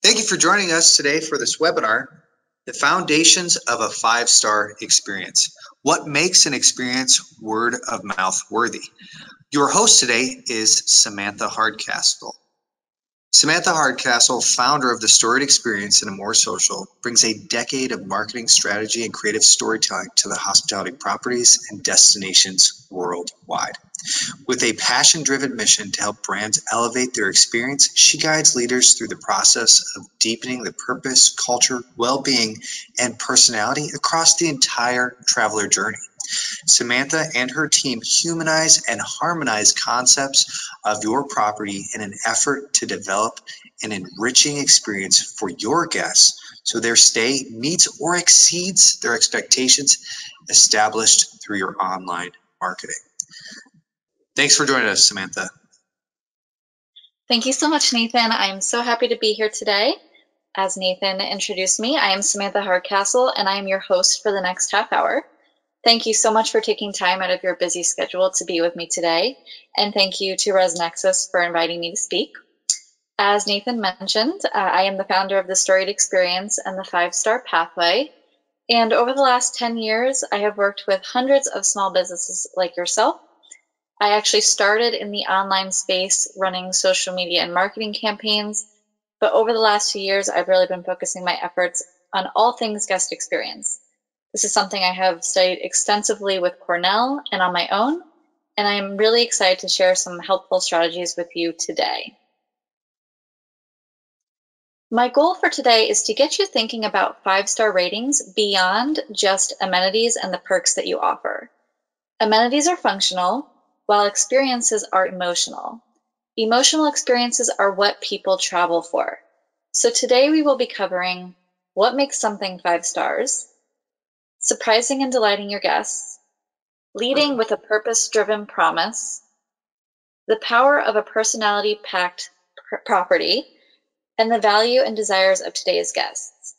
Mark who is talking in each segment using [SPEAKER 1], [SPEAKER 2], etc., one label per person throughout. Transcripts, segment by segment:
[SPEAKER 1] Thank you for joining us today for this webinar, The Foundations of a Five-Star Experience. What makes an experience word of mouth worthy? Your host today is Samantha Hardcastle. Samantha Hardcastle, founder of the Storied Experience and More Social, brings a decade of marketing strategy and creative storytelling to the hospitality properties and destinations worldwide. With a passion-driven mission to help brands elevate their experience, she guides leaders through the process of deepening the purpose, culture, well-being, and personality across the entire traveler journey. Samantha and her team humanize and harmonize concepts of your property in an effort to develop an enriching experience for your guests so their stay meets or exceeds their expectations established through your online marketing. Thanks for joining us, Samantha.
[SPEAKER 2] Thank you so much, Nathan. I'm so happy to be here today. As Nathan introduced me, I am Samantha Hardcastle, and I am your host for the next half hour. Thank you so much for taking time out of your busy schedule to be with me today, and thank you to ResNexus for inviting me to speak. As Nathan mentioned, I am the founder of the Storied Experience and the Five-Star Pathway, and over the last 10 years, I have worked with hundreds of small businesses like yourself. I actually started in the online space running social media and marketing campaigns, but over the last few years, I've really been focusing my efforts on all things guest experience. This is something I have studied extensively with Cornell and on my own, and I am really excited to share some helpful strategies with you today. My goal for today is to get you thinking about five-star ratings beyond just amenities and the perks that you offer. Amenities are functional, while experiences are emotional. Emotional experiences are what people travel for. So today we will be covering what makes something 5 stars, surprising and delighting your guests, leading with a purpose-driven promise, the power of a personality-packed property, and the value and desires of today's guests.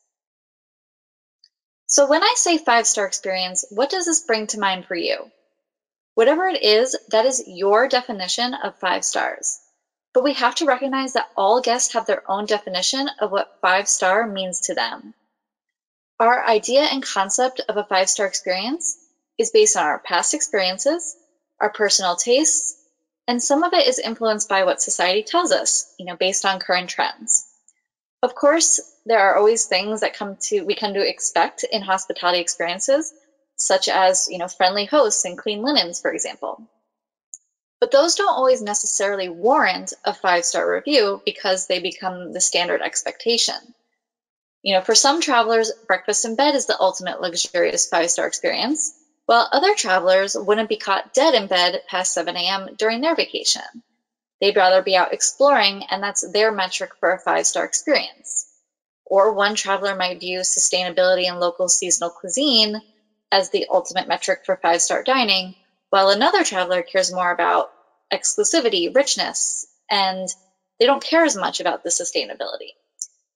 [SPEAKER 2] So when I say 5-star experience, what does this bring to mind for you? Whatever it is, that is your definition of 5 stars. But we have to recognize that all guests have their own definition of what 5-star means to them. Our idea and concept of a 5-star experience is based on our past experiences, our personal tastes, and some of it is influenced by what society tells us, based on current trends. Of course, there are always things that we come to expect in hospitality experiences, such as, friendly hosts and clean linens, for example. But those don't always necessarily warrant a 5-star review because they become the standard expectation. For some travelers, breakfast in bed is the ultimate luxurious 5-star experience, while other travelers wouldn't be caught dead in bed past 7 a.m. during their vacation. They'd rather be out exploring, and that's their metric for a 5-star experience. Or one traveler might view sustainability and local seasonal cuisine as the ultimate metric for 5-star dining, while another traveler cares more about exclusivity, richness, and they don't care as much about the sustainability.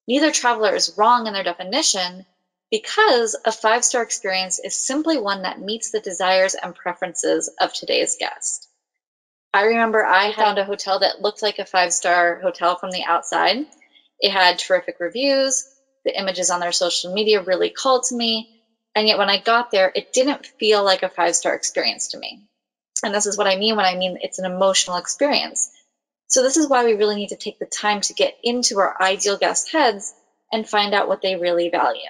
[SPEAKER 2] Neither traveler is wrong in their definition because a 5-star experience is simply one that meets the desires and preferences of today's guest. I remember I found a hotel that looked like a 5-star hotel from the outside. It had terrific reviews. The images on their social media really called to me. And yet when I got there, it didn't feel like a 5-star experience to me. And this is what I mean when I mean it's an emotional experience. So this is why we really need to take the time to get into our ideal guest heads and find out what they really value.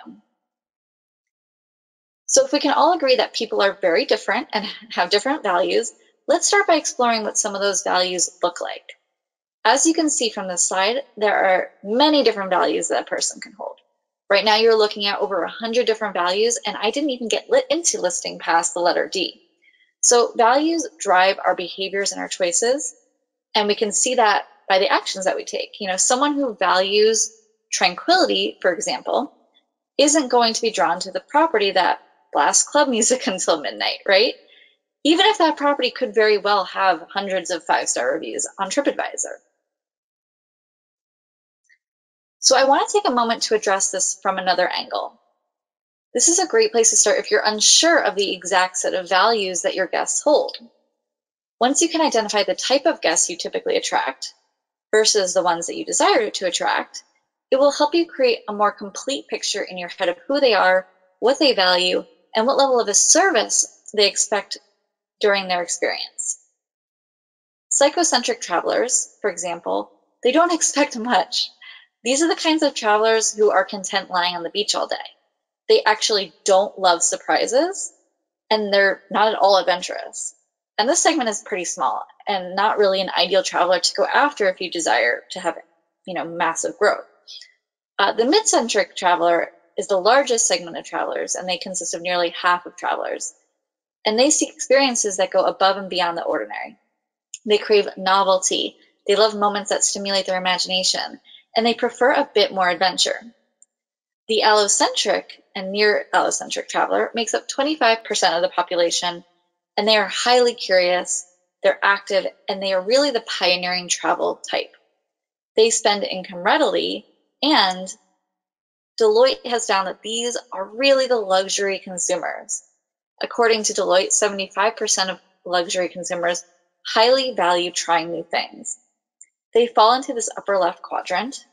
[SPEAKER 2] So if we can all agree that people are very different and have different values, let's start by exploring what some of those values look like. As you can see from this slide, there are many different values that a person can hold. Right now you're looking at over 100 different values, and I didn't even get into listing past the letter D. So values drive our behaviors and our choices, and we can see that by the actions that we take. Someone who values tranquility, for example, isn't going to be drawn to the property that blasts club music until midnight, right? Even if that property could very well have hundreds of 5-star reviews on TripAdvisor. So I want to take a moment to address this from another angle. This is a great place to start if you're unsure of the exact set of values that your guests hold. Once you can identify the type of guests you typically attract versus the ones that you desire to attract, It will help you create a more complete picture in your head of who they are, what they value, and what level of a service they expect during their experience. Psychocentric travelers, for example, they don't expect much. These are the kinds of travelers who are content lying on the beach all day. They actually don't love surprises, and they're not at all adventurous. And this segment is pretty small and not really an ideal traveler to go after if you desire to have, massive growth. The mid-centric traveler is the largest segment of travelers, and they consist of nearly half of travelers. And they seek experiences that go above and beyond the ordinary. They crave novelty. They love moments that stimulate their imagination, and they prefer a bit more adventure. The allocentric and near allocentric traveler makes up 25% of the population, and they are highly curious, they're active, and they are really the pioneering travel type. They spend income readily, and Deloitte has found that these are really the luxury consumers. According to Deloitte, 75% of luxury consumers highly value trying new things. They fall into this upper left quadrant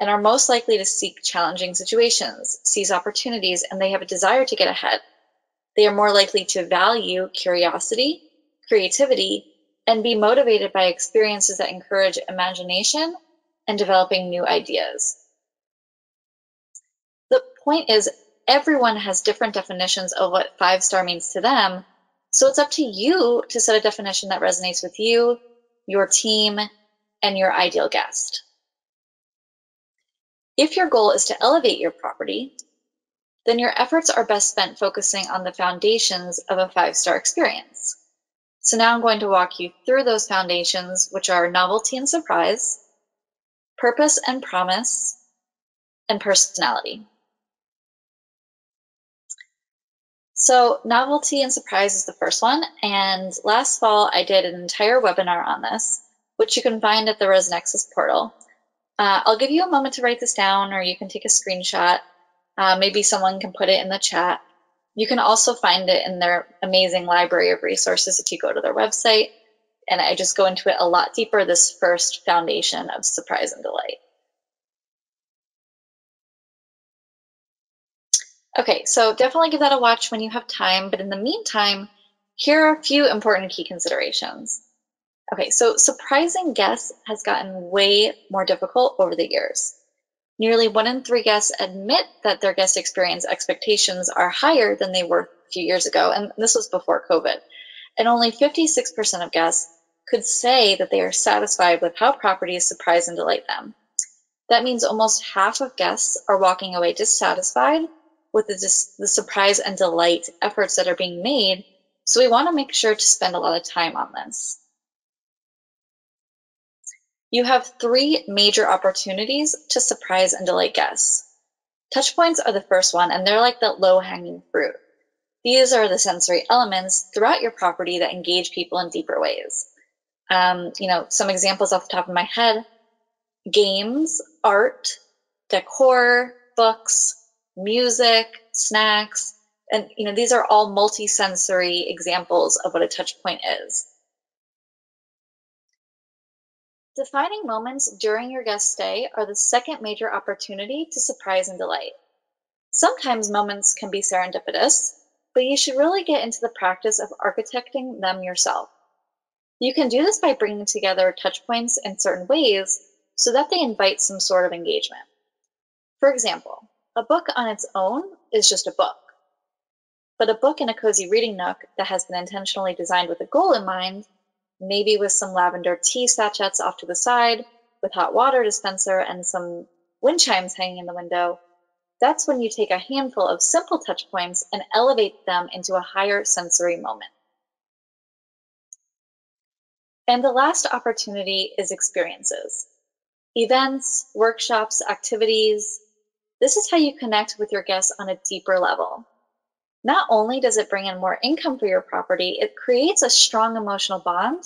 [SPEAKER 2] and are most likely to seek challenging situations, seize opportunities, and they have a desire to get ahead. They are more likely to value curiosity, creativity, and be motivated by experiences that encourage imagination and developing new ideas. The point is, everyone has different definitions of what 5-star means to them, so it's up to you to set a definition that resonates with you, your team, and your ideal guest. If your goal is to elevate your property, then your efforts are best spent focusing on the foundations of a 5-star experience. So now I'm going to walk you through those foundations, which are novelty and surprise, purpose and promise, and personality. So novelty and surprise is the first one, and last fall I did an entire webinar on this, which you can find at the ResNexus portal. I'll give you a moment to write this down, or you can take a screenshot. Maybe someone can put it in the chat. You can also find it in their amazing library of resources if you go to their website, and I just go into it a lot deeper, this first foundation of surprise and delight. Okay, so definitely give that a watch when you have time, but in the meantime, here are a few important key considerations. Okay, so surprising guests has gotten way more difficult over the years. Nearly 1 in 3 guests admit that their guest experience expectations are higher than they were a few years ago, and this was before COVID. And only 56% of guests could say that they are satisfied with how properties surprise and delight them. That means almost half of guests are walking away dissatisfied with the surprise and delight efforts that are being made, so we want to make sure to spend a lot of time on this. You have 3 major opportunities to surprise and delight guests. Touchpoints are the first one, and they're like the low-hanging fruit. These are the sensory elements throughout your property that engage people in deeper ways. Some examples off the top of my head: games, art, decor, books, music, snacks, and these are all multi-sensory examples of what a touch point is. Defining moments during your guest stay are the second major opportunity to surprise and delight. Sometimes moments can be serendipitous, but you should really get into the practice of architecting them yourself. You can do this by bringing together touch points in certain ways so that they invite some sort of engagement. For example, a book on its own is just a book. But a book in a cozy reading nook that has been intentionally designed with a goal in mind, maybe with some lavender tea sachets off to the side, with hot water dispenser and some wind chimes hanging in the window, that's when you take a handful of simple touch points and elevate them into a higher sensory moment. And the last opportunity is experiences. Events, workshops, activities. This is how you connect with your guests on a deeper level. Not only does it bring in more income for your property, it creates a strong emotional bond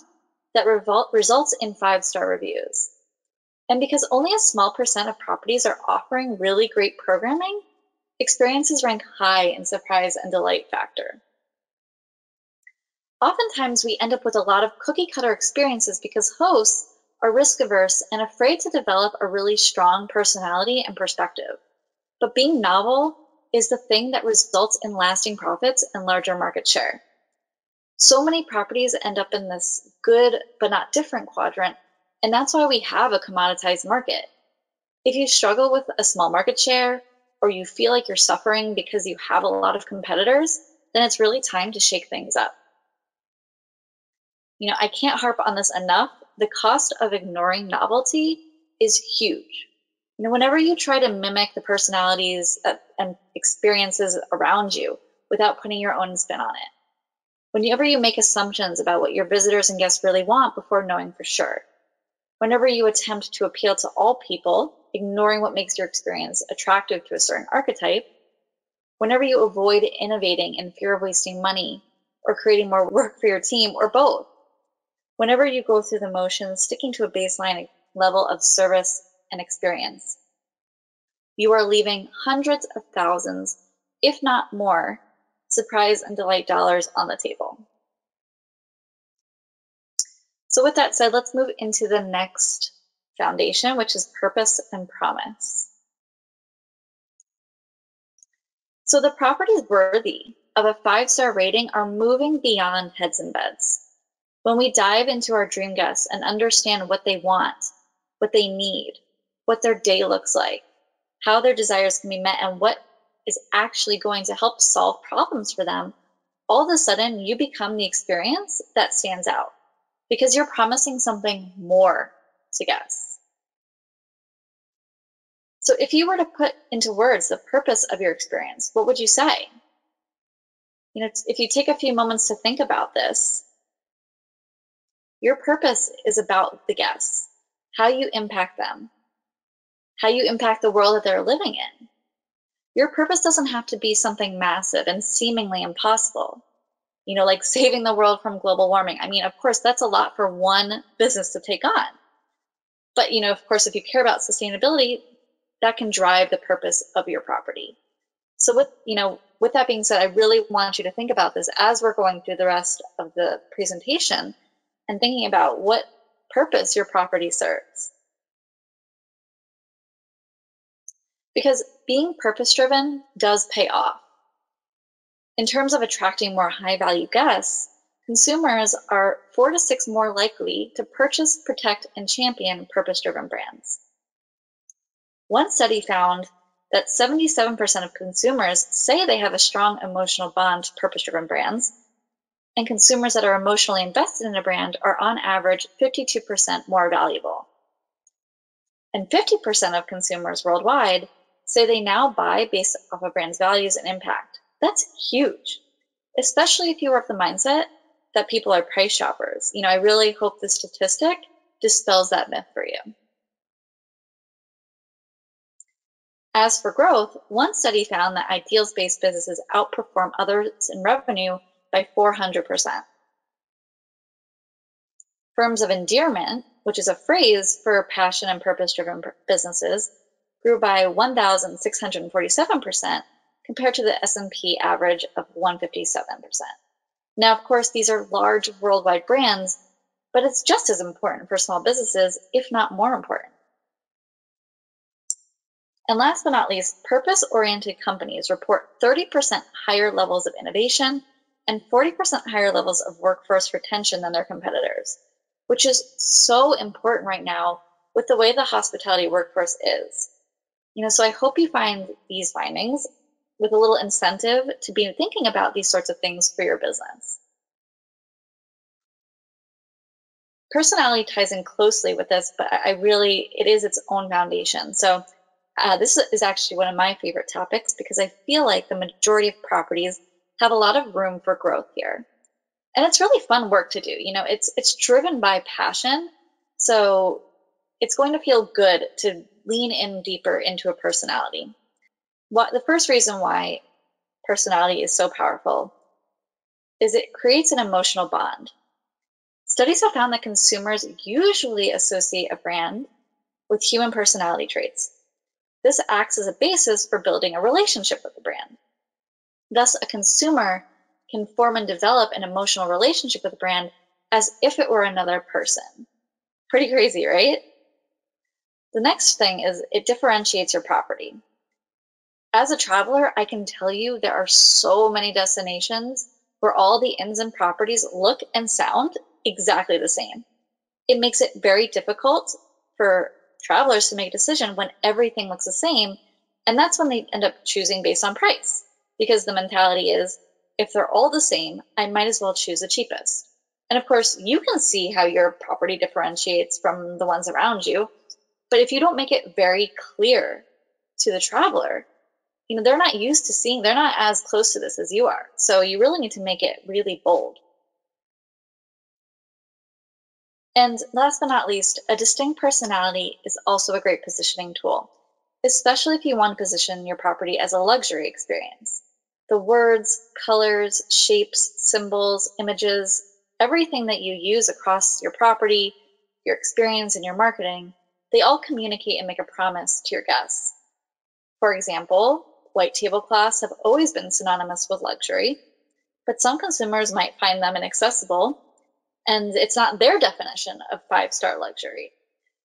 [SPEAKER 2] that results in 5-star reviews. And because only a small percent of properties are offering really great programming, experiences rank high in surprise and delight factor. Oftentimes, we end up with a lot of cookie-cutter experiences because hosts are risk-averse and afraid to develop a really strong personality and perspective. But being novel is the thing that results in lasting profits and larger market share. So many properties end up in this good but not different quadrant, and that's why we have a commoditized market. If you struggle with a small market share, or you feel like you're suffering because you have a lot of competitors, then it's really time to shake things up. I can't harp on this enough. The cost of ignoring novelty is huge. Whenever you try to mimic the personalities and experiences around you without putting your own spin on it, whenever you make assumptions about what your visitors and guests really want before knowing for sure, whenever you attempt to appeal to all people, ignoring what makes your experience attractive to a certain archetype, whenever you avoid innovating in fear of wasting money or creating more work for your team, or both, whenever you go through the motions sticking to a baseline level of service and experience, you are leaving hundreds of thousands, if not more, surprise and delight dollars on the table. So with that said, let's move into the next foundation, which is purpose and promise. So the properties worthy of a 5-star rating are moving beyond heads and beds. When we dive into our dream guests and understand what they want, what they need, what their day looks like, how their desires can be met, and what is actually going to help solve problems for them, all of a sudden you become the experience that stands out because you're promising something more to guests. So if you were to put into words the purpose of your experience, what would you say? If you take a few moments to think about this, your purpose is about the guests, how you impact them, how you impact the world that they're living in. Your purpose doesn't have to be something massive and seemingly impossible, like saving the world from global warming. Of course, that's a lot for one business to take on. But, of course, if you care about sustainability, that can drive the purpose of your property. So with that being said, I really want you to think about this as we're going through the rest of the presentation and thinking about what purpose your property serves. Because being purpose-driven does pay off. In terms of attracting more high-value guests, consumers are 4 to 6 more likely to purchase, protect, and champion purpose-driven brands. One study found that 77% of consumers say they have a strong emotional bond to purpose-driven brands, and consumers that are emotionally invested in a brand are on average 52% more valuable. And 50% of consumers worldwide say they now buy based off a brand's values and impact. That's huge, especially if you are of the mindset that people are price shoppers. I really hope this statistic dispels that myth for you. As for growth, one study found that ideals-based businesses outperform others in revenue by 400%. Firms of endearment, which is a phrase for passion and purpose-driven businesses, grew by 1,647% compared to the S&P average of 157%. Now, of course, these are large worldwide brands, but it's just as important for small businesses, if not more important. And last but not least, purpose-oriented companies report 30% higher levels of innovation and 40% higher levels of workforce retention than their competitors, which is so important right now with the way the hospitality workforce is. So I hope you find these findings with a little incentive to be thinking about these sorts of things for your business. Personality ties in closely with this, but it is its own foundation. So this is actually one of my favorite topics because I feel like the majority of properties have a lot of room for growth here. And it's really fun work to do. It's driven by passion. So it's going to feel good to lean in deeper into a personality. The first reason why personality is so powerful is it creates an emotional bond. Studies have found that consumers usually associate a brand with human personality traits. This acts as a basis for building a relationship with the brand. Thus, a consumer can form and develop an emotional relationship with the brand as if it were another person. Pretty crazy, right? The next thing is it differentiates your property. As a traveler, I can tell you there are so many destinations where all the inns and properties look and sound exactly the same. It makes it very difficult for travelers to make a decision when everything looks the same, and that's when they end up choosing based on price, because the mentality is, if they're all the same, I might as well choose the cheapest. And of course, you can see how your property differentiates from the ones around you, but if you don't make it very clear to the traveler, they're not used to seeing, they're not as close to this as you are. So you really need to make it really bold. And last but not least, a distinct personality is also a great positioning tool, especially if you want to position your property as a luxury experience. The words, colors, shapes, symbols, images, everything that you use across your property, your experience, and your marketing, they all communicate and make a promise to your guests. For example, white tablecloths have always been synonymous with luxury, but some consumers might find them inaccessible, and it's not their definition of five-star luxury.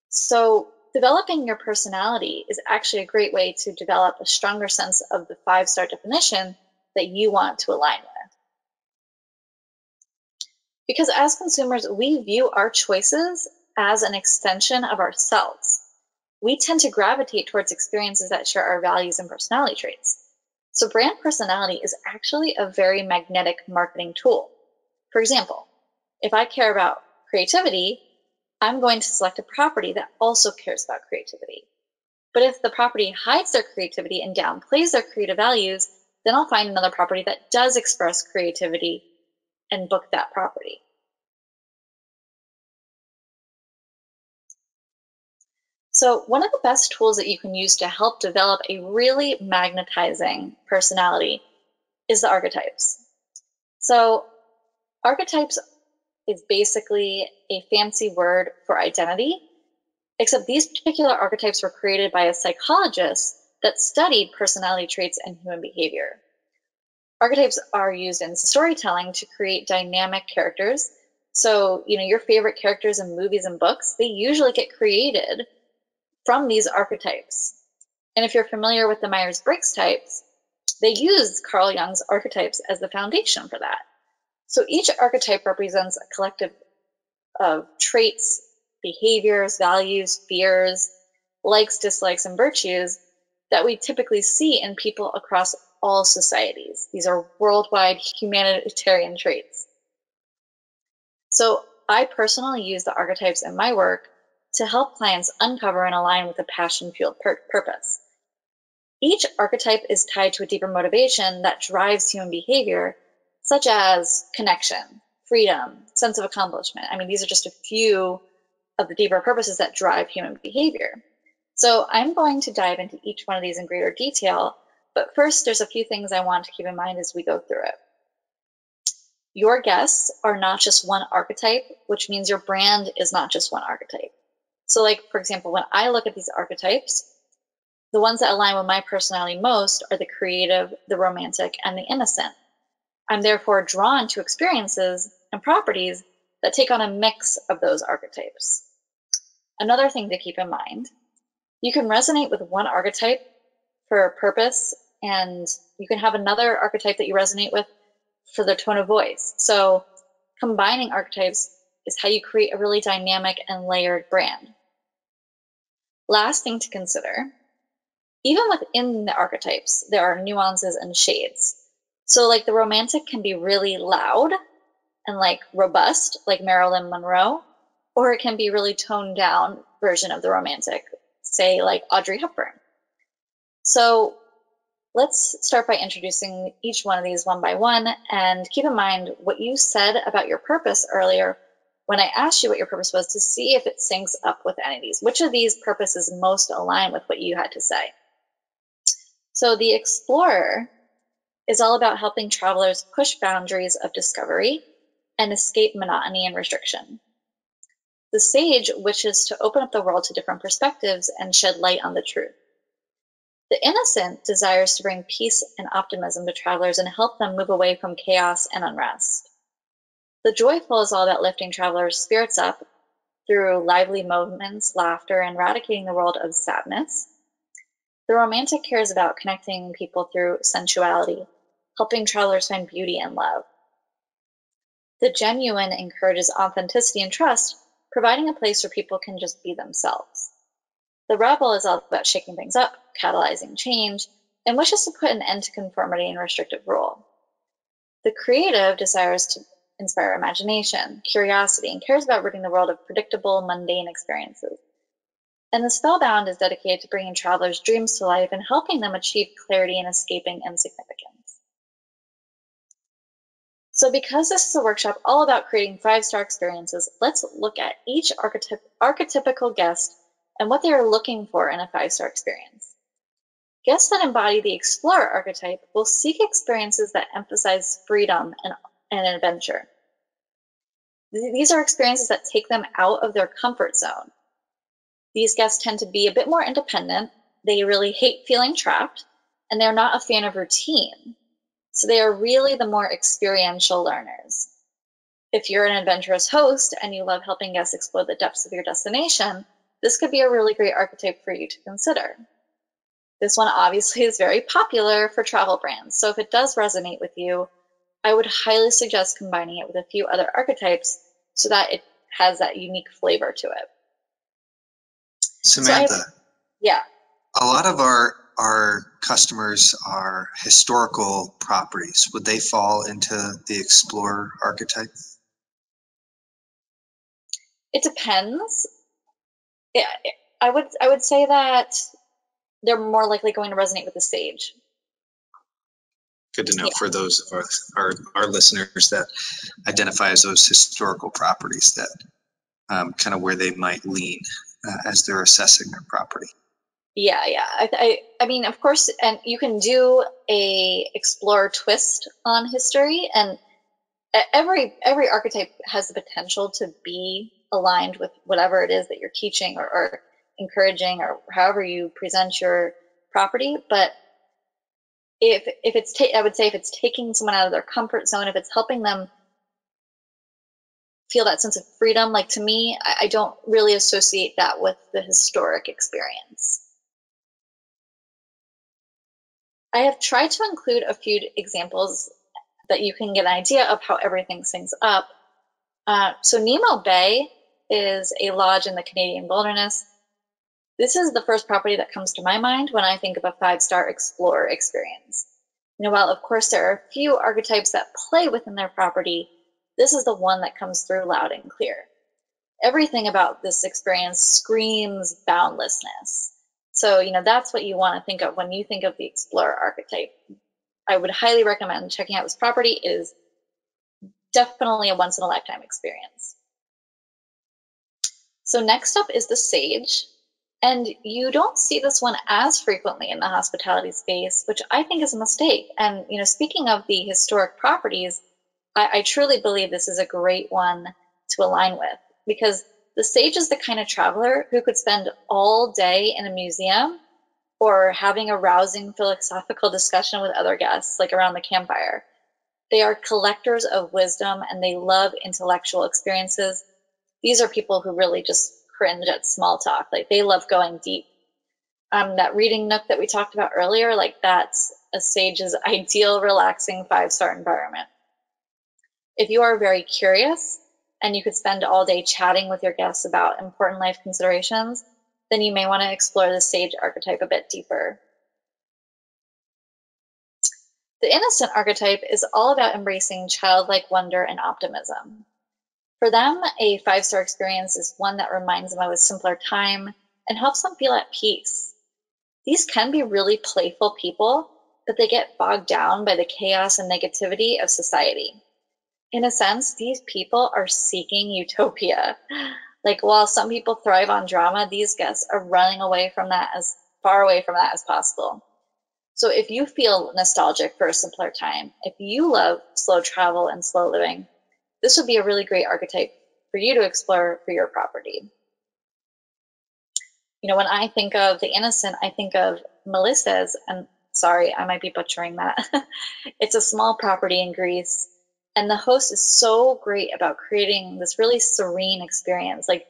[SPEAKER 2] So developing your personality is actually a great way to develop a stronger sense of the five-star definition that you want to align with. Because as consumers, we view our choices as an extension of ourselves. We tend to gravitate towards experiences that share our values and personality traits. So brand personality is actually a very magnetic marketing tool. For example, if I care about creativity, I'm going to select a property that also cares about creativity. But if the property hides their creativity and downplays their creative values, then I'll find another property that does express creativity and book that property. So one of the best tools that you can use to help develop a really magnetizing personality is the archetypes. So archetypes is basically a fancy word for identity, except these particular archetypes were created by a psychologist that studied personality traits and human behavior. Archetypes are used in storytelling to create dynamic characters. So, your favorite characters in movies and books, they usually get created from these archetypes. And if you're familiar with the Myers-Briggs types, they use Carl Jung's archetypes as the foundation for that. So each archetype represents a collective of traits, behaviors, values, fears, likes, dislikes, and virtues that we typically see in people across all societies. These are worldwide humanitarian traits. So I personally use the archetypes in my work to help clients uncover and align with a passion-fueled purpose. Each archetype is tied to a deeper motivation that drives human behavior, such as connection, freedom, sense of accomplishment. These are just a few of the deeper purposes that drive human behavior. So I'm going to dive into each one of these in greater detail, but first there's a few things I want to keep in mind as we go through it. Your guests are not just one archetype, which means your brand is not just one archetype. So for example, when I look at these archetypes, the ones that align with my personality most are the creative, the romantic, and the innocent. I'm therefore drawn to experiences and properties that take on a mix of those archetypes. Another thing to keep in mind, you can resonate with one archetype for a purpose, and you can have another archetype that you resonate with for their tone of voice. So combining archetypes is how you create a really dynamic and layered brand. Last thing to consider, even within the archetypes, there are nuances and shades. So the romantic can be really loud and robust, like Marilyn Monroe, or it can be really toned down version of the romantic, say like Audrey Hepburn. So let's start by introducing each one of these one by one, and keep in mind what you said about your purpose earlier when I asked you what your purpose was, to see if it syncs up with any of these. Which of these purposes most align with what you had to say? So the Explorer is all about helping travelers push boundaries of discovery and escape monotony and restriction. The Sage wishes to open up the world to different perspectives and shed light on the truth. The Innocent desires to bring peace and optimism to travelers and help them move away from chaos and unrest. The Joyful is all about lifting travelers' spirits up through lively moments, laughter, and eradicating the world of sadness. The romantic cares about connecting people through sensuality, helping travelers find beauty and love. The genuine encourages authenticity and trust, providing a place where people can just be themselves. The rebel is all about shaking things up, catalyzing change, and wishes to put an end to conformity and restrictive rule. The creative desires to inspire imagination, curiosity, and cares about ridding the world of predictable, mundane experiences. And the spellbound is dedicated to bringing travelers' dreams to life and helping them achieve clarity and escaping insignificance. So because this is a workshop all about creating 5-star experiences, let's look at each archetypical guest and what they are looking for in a 5-star experience. Guests that embody the Explorer Archetype will seek experiences that emphasize freedom and adventure. These are experiences that take them out of their comfort zone. These guests tend to be a bit more independent, they really hate feeling trapped, and they're not a fan of routine. So they are really the more experiential learners. If you're an adventurous host and you love helping guests explore the depths of your destination, this could be a really great archetype for you to consider. This one obviously is very popular for travel brands, so if it does resonate with you, I would highly suggest combining it with a few other archetypes so that it has that unique flavor to it.
[SPEAKER 1] Samantha,
[SPEAKER 2] yeah.
[SPEAKER 1] A lot of our customers are historical properties. Would they fall into the Explorer Archetype?
[SPEAKER 2] It depends. I would say that they're more likely going to resonate with the Sage.
[SPEAKER 1] Good to know for those of our listeners that identify as those historical properties, that kind of where they might lean as they're assessing their property.
[SPEAKER 2] Yeah. I mean, of course, and you can do a Explorer twist on history, and every archetype has the potential to be aligned with whatever it is that you're teaching or encouraging, or however you present your property. But if it's I would say if it's taking someone out of their comfort zone, if it's helping them feel that sense of freedom, like, to me, I don't really associate that with the historic experience. I have tried to include a few examples that you can get an idea of how everything syncs up. So Nemo Bay is a lodge in the Canadian wilderness. This is the first property that comes to my mind when I think of a 5-star Explorer experience. While of course there are a few archetypes that play within their property, this is the one that comes through loud and clear. Everything about this experience screams boundlessness. So, that's what you want to think of when you think of the Explorer Archetype. I would highly recommend checking out this property. It is definitely a once-in-a-lifetime experience. So next up is the Sage. And you don't see this one as frequently in the hospitality space, which I think is a mistake. And, speaking of the historic properties, I truly believe this is a great one to align with, because the Sage is the kind of traveler who could spend all day in a museum or having a rousing philosophical discussion with other guests, like around the campfire. They are collectors of wisdom and they love intellectual experiences. These are people who really just cringe at small talk. Like, they love going deep. That reading nook that we talked about earlier, like, that's a Sage's ideal relaxing 5-star environment. If you are very curious and you could spend all day chatting with your guests about important life considerations, then you may want to explore the Sage archetype a bit deeper. The Innocent archetype is all about embracing childlike wonder and optimism. For them, a 5-star experience is one that reminds them of a simpler time and helps them feel at peace. These can be really playful people, but they get bogged down by the chaos and negativity of society. In a sense, these people are seeking utopia. Like, while some people thrive on drama, these guests are running away from that, as far away from that as possible. So if you feel nostalgic for a simpler time, if you love slow travel and slow living, this would be a really great archetype for you to explore for your property. When I think of the Innocent, I think of Melissa's, and sorry, I might be butchering that. It's a small property in Greece, and the host is so great about creating this really serene experience. Like,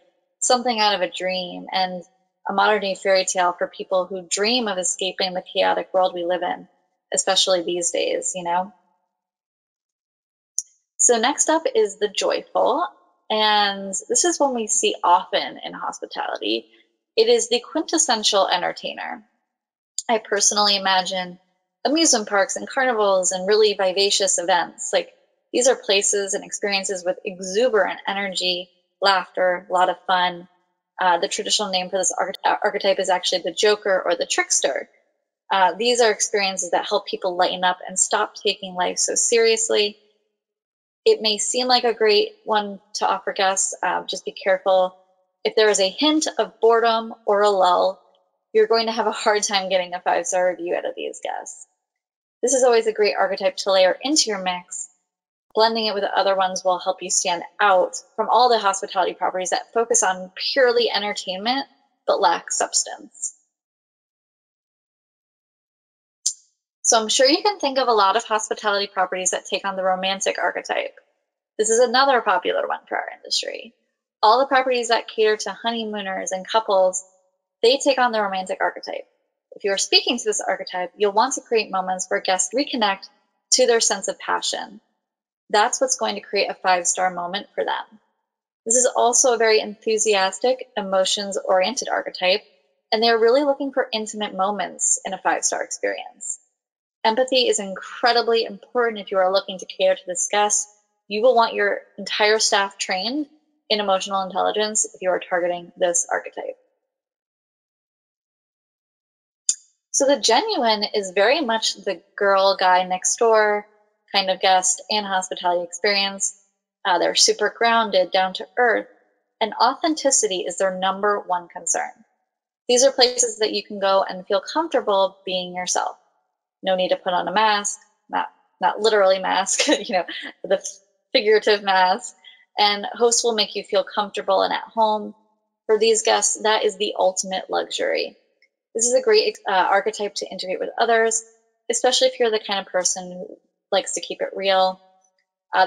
[SPEAKER 2] something out of a dream, and a modern-day fairy tale for people who dream of escaping the chaotic world we live in, especially these days, you know? So next up is the joyful, and this is one we see often in hospitality. It is the quintessential entertainer. I personally imagine amusement parks and carnivals and really vivacious events. Like, these are places and experiences with exuberant energy, laughter, a lot of fun. The traditional name for this archetype is actually the joker or the trickster. These are experiences that help people lighten up and stop taking life so seriously. It may seem like a great one to offer guests. Just be careful. If there is a hint of boredom or a lull, you're going to have a hard time getting a 5-star review out of these guests. This is always a great archetype to layer into your mix. Blending it with other ones will help you stand out from all the hospitality properties that focus on purely entertainment but lack substance. So I'm sure you can think of a lot of hospitality properties that take on the romantic archetype. This is another popular one for our industry. All the properties that cater to honeymooners and couples, they take on the romantic archetype. If you are speaking to this archetype, you'll want to create moments where guests reconnect to their sense of passion. That's what's going to create a 5-star moment for them. This is also a very enthusiastic, emotions-oriented archetype, and they're really looking for intimate moments in a 5-star experience. Empathy is incredibly important if you are looking to cater to this guest. You will want your entire staff trained in emotional intelligence if you are targeting this archetype. So the genuine is very much the girl, guy next door kind of guest and hospitality experience. They're super grounded, down to earth, and authenticity is their #1 concern. These are places that you can go and feel comfortable being yourself. No need to put on a mask, not literally mask, the figurative mask, and hosts will make you feel comfortable and at home. For these guests, that is the ultimate luxury. This is a great archetype to integrate with others, especially if you're the kind of person who likes to keep it real.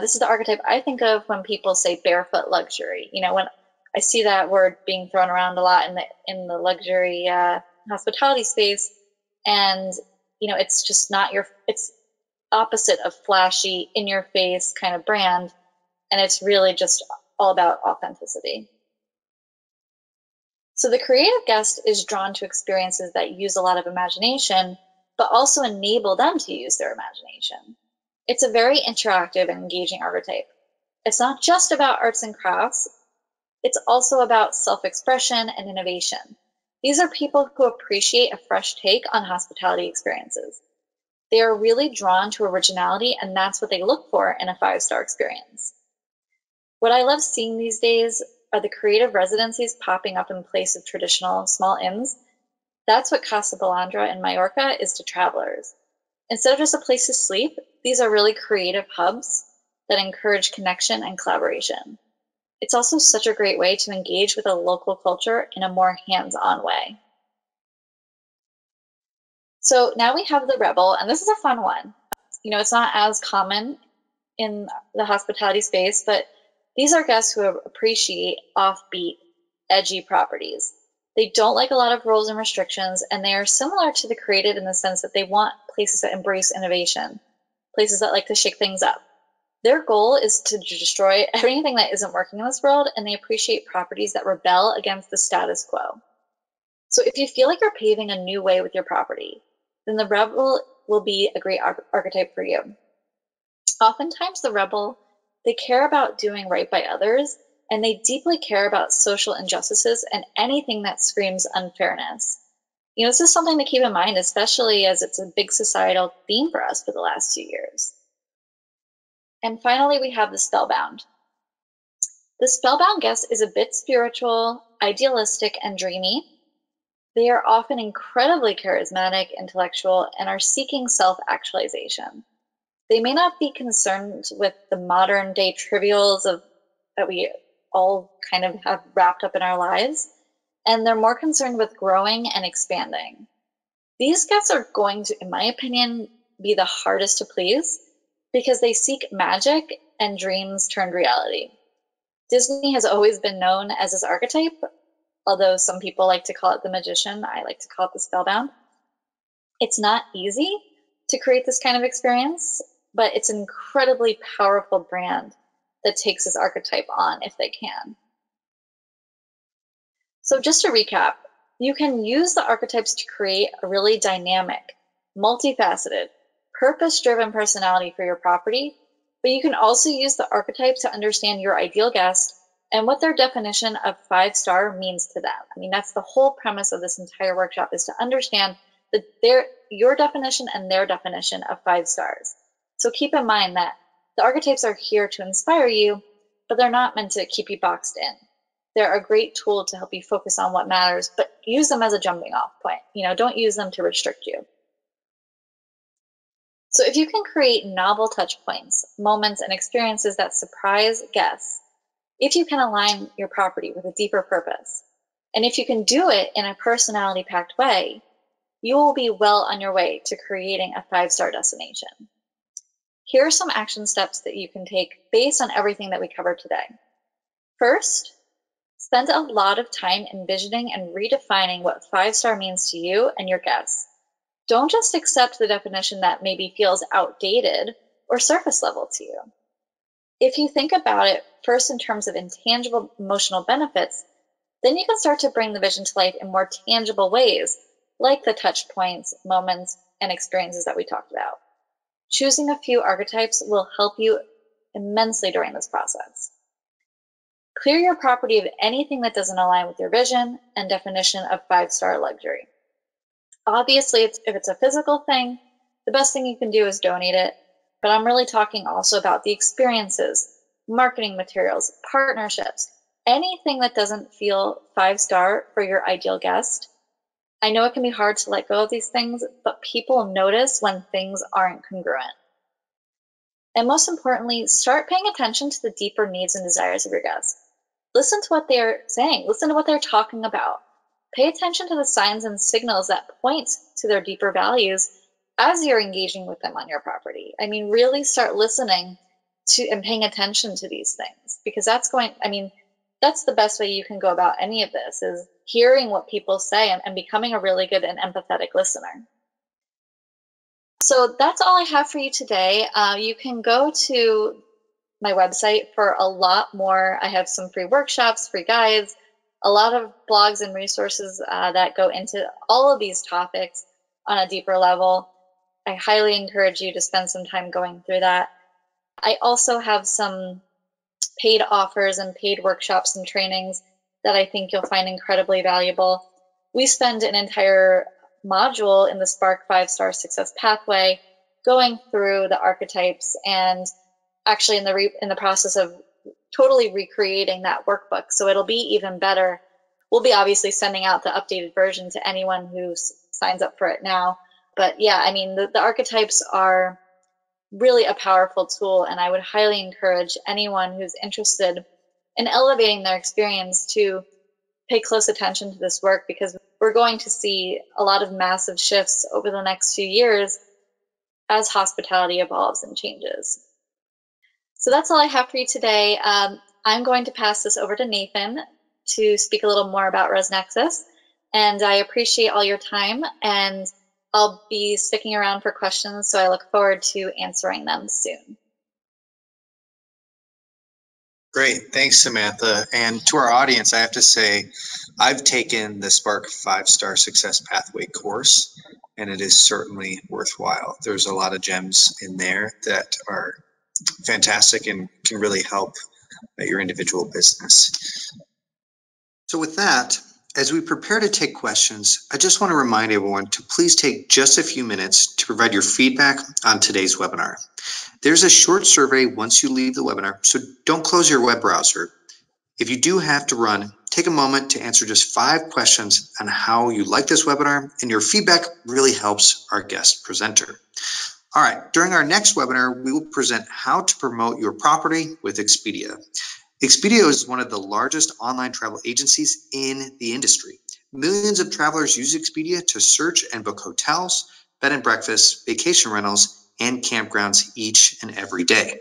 [SPEAKER 2] This is the archetype I think of when people say barefoot luxury. When I see that word being thrown around a lot in the luxury hospitality space, and it's just not it's opposite of flashy, in your face kind of brand, and it's really just all about authenticity. So the creative guest is drawn to experiences that use a lot of imagination, but also enable them to use their imagination. It's a very interactive and engaging archetype. It's not just about arts and crafts, it's also about self-expression and innovation. These are people who appreciate a fresh take on hospitality experiences. They are really drawn to originality, and that's what they look for in a 5-star experience. What I love seeing these days are the creative residencies popping up in place of traditional small inns. That's what Casa Balandra in Mallorca is to travelers. Instead of just a place to sleep, these are really creative hubs that encourage connection and collaboration. It's also such a great way to engage with a local culture in a more hands-on way. So now we have the Rebel, and this is a fun one. It's not as common in the hospitality space, but these are guests who appreciate offbeat, edgy properties. They don't like a lot of rules and restrictions, and they are similar to the creative in the sense that they want places that embrace innovation, places that like to shake things up. Their goal is to destroy everything that isn't working in this world, and they appreciate properties that rebel against the status quo. So if you feel like you're paving a new way with your property, then the Rebel will be a great archetype for you. Oftentimes the Rebel, they care about doing right by others, and they deeply care about social injustices and anything that screams unfairness. This is something to keep in mind, especially as it's a big societal theme for us for the last 2 years. And finally, we have the Spellbound. The Spellbound guest is a bit spiritual, idealistic, and dreamy. They are often incredibly charismatic, intellectual, and are seeking self-actualization. They may not be concerned with the modern-day trivials that we all kind of have wrapped up in our lives, and they're more concerned with growing and expanding. These guests are going to, in my opinion, be the hardest to please because they seek magic and dreams turned reality. Disney has always been known as this archetype, although some people like to call it the magician. I like to call it the spellbound. It's not easy to create this kind of experience, but it's an incredibly powerful brand that takes this archetype on if they can. So just to recap, you can use the archetypes to create a really dynamic, multifaceted, purpose-driven personality for your property, but you can also use the archetypes to understand your ideal guest and what their definition of 5-star means to them. I mean, that's the whole premise of this entire workshop, is to understand your definition and their definition of 5 stars. So keep in mind that the archetypes are here to inspire you, but they're not meant to keep you boxed in. They're a great tool to help you focus on what matters, but use them as a jumping off point. Don't use them to restrict you. So if you can create novel touch points, moments, and experiences that surprise guests, if you can align your property with a deeper purpose, and if you can do it in a personality-packed way, you will be well on your way to creating a 5-star destination. Here are some action steps that you can take based on everything that we covered today. First, spend a lot of time envisioning and redefining what 5-star means to you and your guests. Don't just accept the definition that maybe feels outdated or surface level to you. If you think about it first in terms of intangible emotional benefits, then you can start to bring the vision to life in more tangible ways, like the touch points, moments, and experiences that we talked about. Choosing a few archetypes will help you immensely during this process. Clear your property of anything that doesn't align with your vision and definition of 5-star luxury. Obviously, if it's a physical thing, the best thing you can do is donate it, but I'm really talking also about the experiences, marketing materials, partnerships, anything that doesn't feel 5-star for your ideal guest. I know it can be hard to let go of these things, but people notice when things aren't congruent. And most importantly, start paying attention to the deeper needs and desires of your guests. Listen to what they're saying. Listen to what they're talking about. Pay attention to the signs and signals that point to their deeper values as you're engaging with them on your property. I mean, really start listening to and paying attention to these things, because that's the best way you can go about any of this, is hearing what people say and becoming a really good and empathetic listener. So that's all I have for you today. You can go to my website for a lot more. I have some free workshops, free guides, a lot of blogs and resources that go into all of these topics on a deeper level. I highly encourage you to spend some time going through that. I also have some paid offers and paid workshops and trainings that I think you'll find incredibly valuable. We spend an entire module in the Spark 5-Star Success Pathway going through the archetypes, and actually in the process of totally recreating that workbook. So it'll be even better. We'll be obviously sending out the updated version to anyone who signs up for it now. But yeah, I mean, the archetypes are really a powerful tool, and I would highly encourage anyone who's interested in elevating their experience to pay close attention to this work, because we're going to see a lot of massive shifts over the next few years as hospitality evolves and changes. So that's all I have for you today. I'm going to pass this over to Nathan to speak a little more about ResNexus, and I appreciate all your time, and I'll be sticking around for questions, so I look forward to answering them soon.
[SPEAKER 1] Great. Thanks, Samantha. And to our audience, I have to say, I've taken the Spark 5-Star Success Pathway course, and it is certainly worthwhile. There's a lot of gems in there that are fantastic and can really help your individual business. So with that, as we prepare to take questions, I just want to remind everyone to please take just a few minutes to provide your feedback on today's webinar. There's a short survey once you leave the webinar, so don't close your web browser. If you do have to run, take a moment to answer just 5 questions on how you like this webinar, and your feedback really helps our guest presenter. All right, during our next webinar, we will present how to promote your property with Expedia. Expedia is one of the largest online travel agencies in the industry. Millions of travelers use Expedia to search and book hotels, bed and breakfasts, vacation rentals, and campgrounds each and every day.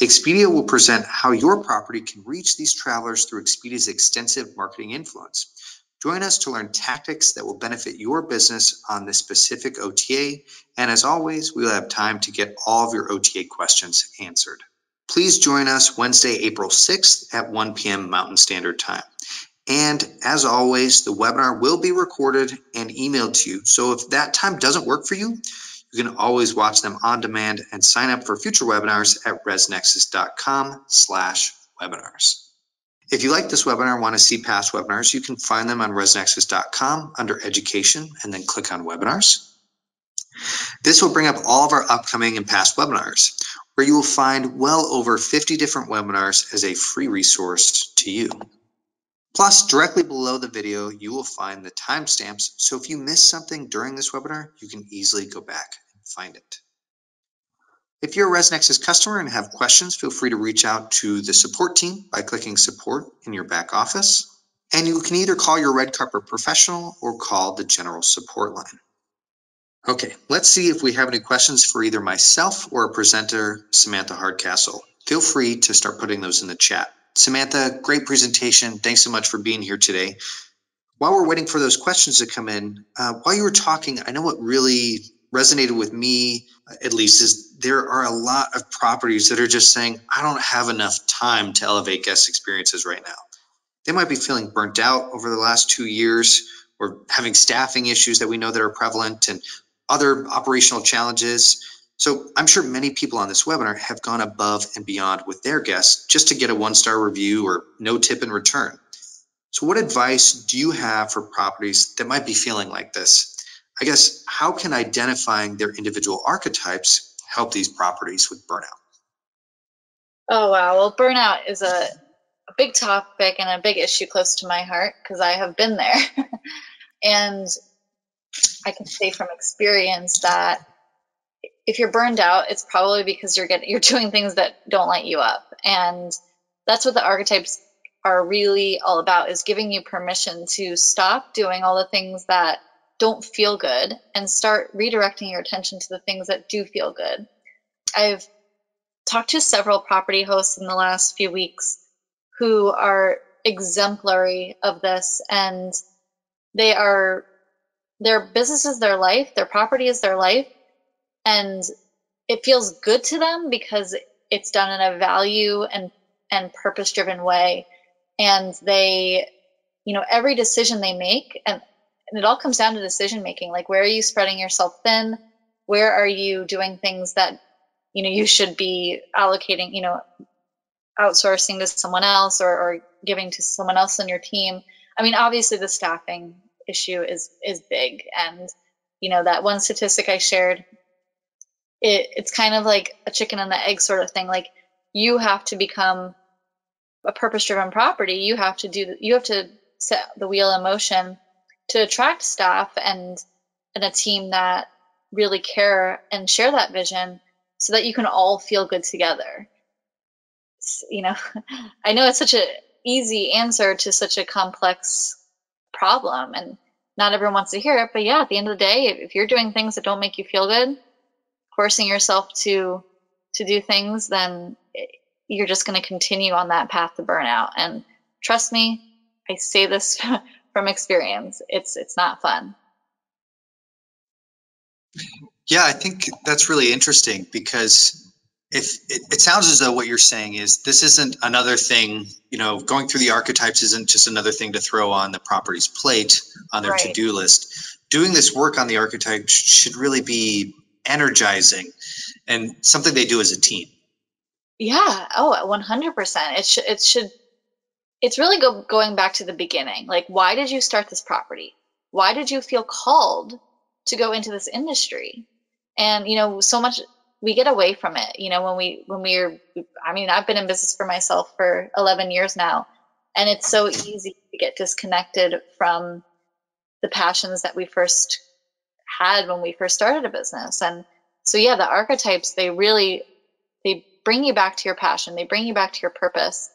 [SPEAKER 1] Expedia will present how your property can reach these travelers through Expedia's extensive marketing influence. Join us to learn tactics that will benefit your business on this specific OTA, and as always, we will have time to get all of your OTA questions answered. Please join us Wednesday, April 6th at 1 p.m. Mountain Standard Time. And as always, the webinar will be recorded and emailed to you. So if that time doesn't work for you, you can always watch them on demand and sign up for future webinars at resnexus.com/webinars. If you like this webinar and want to see past webinars, you can find them on resnexus.com under education and then click on webinars. This will bring up all of our upcoming and past webinars, where you will find well over 50 different webinars as a free resource to you. Plus, directly below the video, you will find the timestamps, so if you miss something during this webinar, you can easily go back and find it. If you're a ResNexus customer and have questions, feel free to reach out to the support team by clicking support in your back office. And you can either call your red carpet professional or call the general support line. Okay, let's see if we have any questions for either myself or a presenter, Samantha Hardcastle. Feel free to start putting those in the chat. Samantha, great presentation. Thanks so much for being here today. While we're waiting for those questions to come in, while you were talking, I know what really resonated with me, at least, is there are a lot of properties that are just saying, I don't have enough time to elevate guest experiences right now. They might be feeling burnt out over the last 2 years or having staffing issues that we know that are prevalent and other operational challenges. So I'm sure many people on this webinar have gone above and beyond with their guests just to get a 1-star review or no tip in return. So what advice do you have for properties that might be feeling like this? I guess, how can identifying their individual archetypes help these properties with burnout?
[SPEAKER 2] Oh, wow. Well, burnout is a big topic and a big issue close to my heart because I have been there. And I can say from experience that if you're burned out, it's probably because you're doing things that don't light you up. And that's what the archetypes are really all about, is giving you permission to stop doing all the things that don't feel good and start redirecting your attention to the things that do feel good. I've talked to several property hosts in the last few weeks who are exemplary of this, and their business is their life, their property is their life, and it feels good to them because it's done in a value and purpose-driven way. And they, every decision they make, and it all comes down to decision making. Like, where are you spreading yourself thin? Where are you doing things that, you should be allocating, outsourcing to someone else or giving to someone else on your team? I mean, obviously the staffing issue is big. And, that one statistic I shared, it's kind of like a chicken and the egg sort of thing. Like, you have to become a purpose-driven property. You have to set the wheel in motion to attract staff and a team that really care and share that vision so that you can all feel good together. I know it's such an easy answer to such a complex problem, and not everyone wants to hear it, but yeah, at the end of the day, if you're doing things that don't make you feel good, forcing yourself to do things, then you're just going to continue on that path to burnout. And trust me, I say this from experience. It's not fun.
[SPEAKER 1] Yeah, I think that's really interesting, because if it sounds as though what you're saying is this isn't another thing, going through the archetypes isn't just another thing to throw on the property's plate on their to-do list. Doing this work on the archetype should really be energizing and something they do as a team. Yeah.
[SPEAKER 2] Oh, 100%. It's really going back to the beginning. Like, why did you start this property? Why did you feel called to go into this industry? And, so much we get away from it, I've been in business for myself for 11 years now, and it's so easy to get disconnected from the passions that we first had when we first started a business. And so, yeah, the archetypes, they bring you back to your passion. They bring you back to your purpose,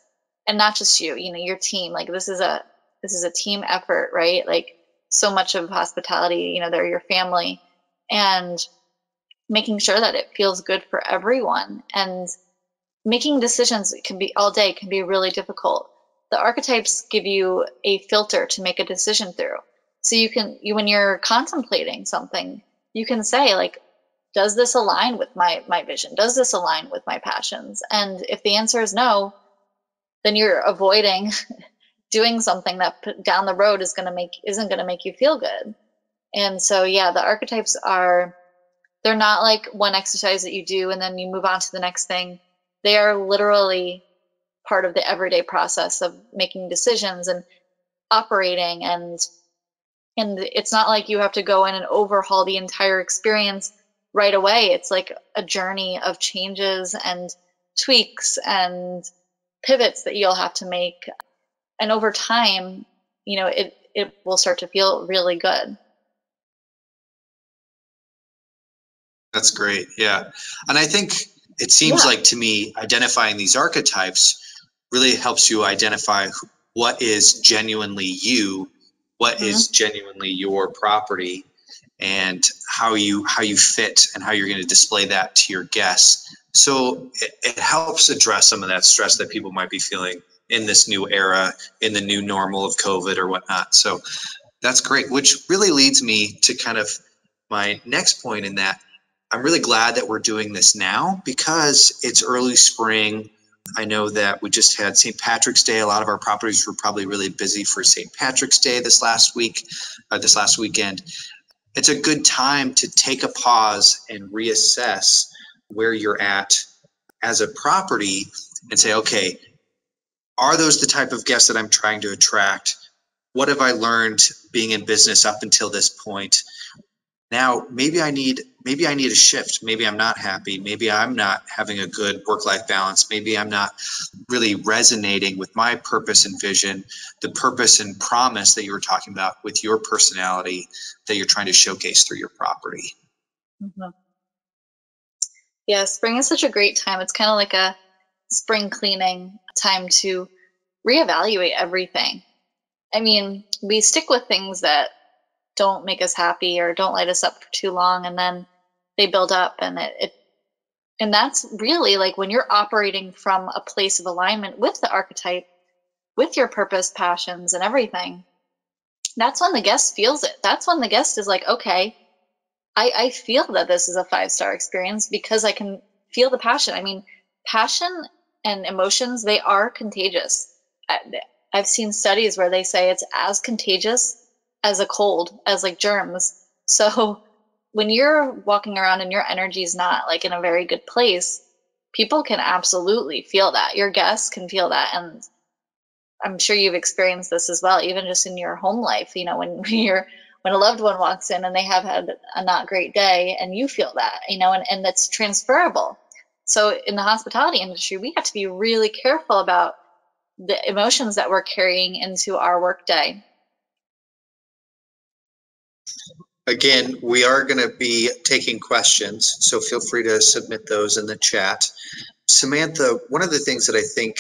[SPEAKER 2] and not just you, your team. Like, this is a team effort, right? Like, so much of hospitality, they're your family, and making sure that it feels good for everyone. And making decisions can be all day, can be really difficult. The archetypes give you a filter to make a decision through. So when you're contemplating something, you can say, like, does this align with my vision? Does this align with my passions? And if the answer is no, then you're avoiding doing something that down the road isn't going to make you feel good. And so, yeah, the archetypes they're not like one exercise that you do and then you move on to the next thing. They are literally part of the everyday process of making decisions and operating. And it's not like you have to go in and overhaul the entire experience right away. It's like a journey of changes and tweaks and pivots that you'll have to make. And over time, it will start to feel really good.
[SPEAKER 1] That's great. Yeah. And I think it seems like to me, identifying these archetypes really helps you identify what is genuinely you, what is genuinely your property, and how you fit and how you're going to display that to your guests. So it helps address some of that stress that people might be feeling in this new era, in the new normal of COVID or whatnot. So that's great, which really leads me to kind of my next point in that I'm really glad that we're doing this now because it's early spring. I know that we just had St. Patrick's Day. A lot of our properties were probably really busy for St. Patrick's Day this last weekend. It's a good time to take a pause and reassess where you're at as a property and say, okay, are those the type of guests that I'm trying to attract? What have I learned being in business up until this point? Now, maybe I need a shift. Maybe I'm not happy. Maybe I'm not having a good work-life balance. Maybe I'm not really resonating with my purpose and vision, the purpose and promise that you were talking about with your personality that you're trying to showcase through your property.
[SPEAKER 2] Mm-hmm. Yeah, spring is such a great time. It's kind of like a spring cleaning time to reevaluate everything. I mean, we stick with things that don't make us happy or don't light us up for too long, and then they build up, and and that's really like when you're operating from a place of alignment with the archetype, with your purpose, passions, and everything. That's when the guest feels it. That's when the guest is like, okay, I feel that this is a 5-star experience because I can feel the passion. I mean, passion and emotions, they are contagious. I've seen studies where they say it's as contagious as a cold, as like germs. So when you're walking around and your energy is not like in a very good place, people can absolutely feel that. Your guests can feel that. And I'm sure you've experienced this as well, even just in your home life, when a loved one walks in and they have had a not great day and you feel that, and that's transferable. So in the hospitality industry, we have to be really careful about the emotions that we're carrying into our workday.
[SPEAKER 1] Again, we are going to be taking questions, so feel free to submit those in the chat. Samantha, one of the things that I think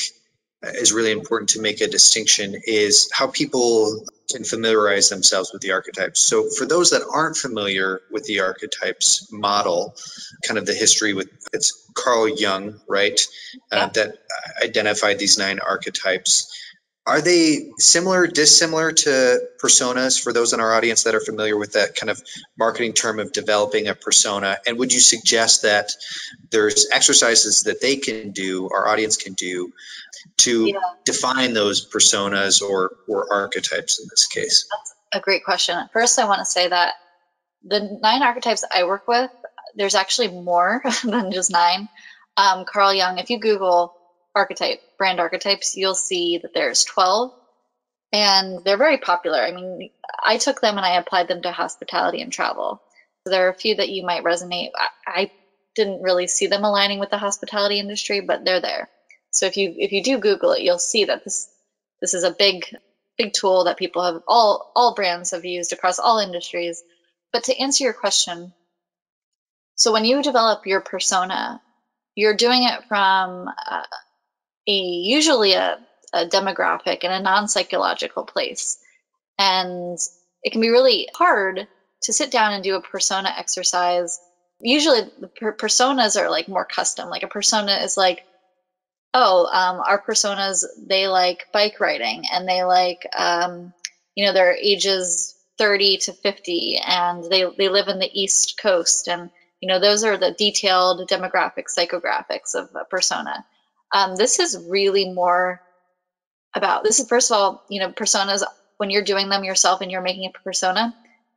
[SPEAKER 1] is really important to make a distinction is how people can familiarize themselves with the archetypes. So for those that aren't familiar with the archetypes model, kind of the history with, it's Carl Jung, right? That identified these 9 archetypes. Are they similar, dissimilar to personas for those in our audience that are familiar with that kind of marketing term of developing a persona? And would you suggest that there's exercises that they can do, our audience can do, to define those personas or archetypes in this case?
[SPEAKER 2] That's a great question. First, I want to say that the 9 archetypes I work with, there's actually more than just 9. Carl Jung, if you Google brand archetypes, you'll see that there's 12, and they're very popular. I mean, I took them and I applied them to hospitality and travel. So there are a few that you might resonate. I didn't really see them aligning with the hospitality industry, but they're there. So if you do Google it, you'll see that this is a big tool that people have, all brands have used across all industries. But to answer your question, so when you develop your persona, you're doing it from usually a demographic and a non-psychological place. And it can be really hard to sit down and do a persona exercise. Usually the personas are like more custom. Like a persona is like our personas, they like bike riding, and they like, their ages 30 to 50, and they live in the East Coast. And, those are the detailed demographics, psychographics of a persona. This is really more about, this is, first of all, personas, when you're doing them yourself and you're making a persona,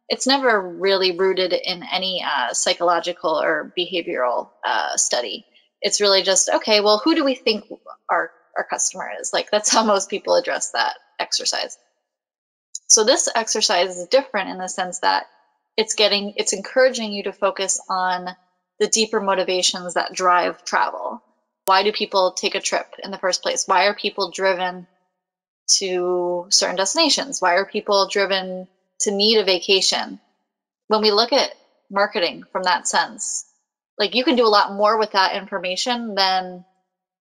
[SPEAKER 2] it's never really rooted in any psychological or behavioral study. It's really just, okay, well, who do we think our customer is? Like, that's how most people address that exercise. So this exercise is different in the sense that it's encouraging you to focus on the deeper motivations that drive travel. Why do people take a trip in the first place? Why are people driven to certain destinations? Why are people driven to need a vacation? When we look at marketing from that sense, like, you can do a lot more with that information than,